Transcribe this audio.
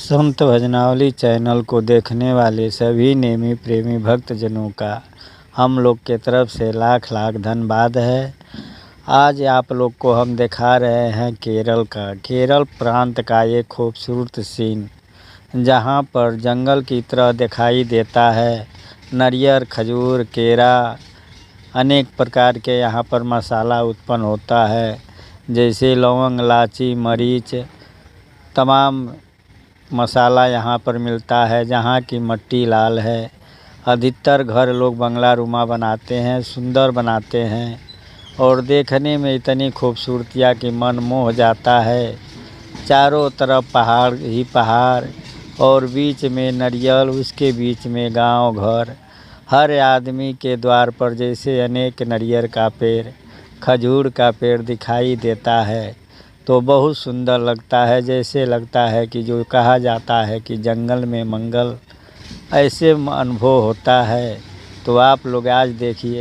संत भजनावली channel को देखने वाले सभी नेमी प्रेमी भक्तजनों का हम लोग के तरफ से लाख लाख धन्यवाद है। आज आप लोग को हम दिखा रहे हैं केरल प्रांत का एक खूबसूरत सीन, जहां पर जंगल की तरह दिखाई देता है। नारियल, खजूर, केरा, अनेक प्रकार के यहाँ पर मसाला उत्पन्न होता है, जैसे लौंग, इलायची, मरीच, तमाम मसाला यहाँ पर मिलता है। जहाँ की मिट्टी लाल है। अधिकतर घर लोग बंगला रुमा बनाते हैं, सुंदर बनाते हैं और देखने में इतनी खूबसूरतियाँ कि मन मोह जाता है। चारों तरफ पहाड़ ही पहाड़ और बीच में नारियल, उसके बीच में गांव घर। हर आदमी के द्वार पर जैसे अनेक नारियल का पेड़, खजूर का पेड़ दिखाई देता है तो बहुत सुंदर लगता है। जैसे लगता है कि जो कहा जाता है कि जंगल में मंगल, ऐसे अनुभव होता है। तो आप लोग आज देखिए।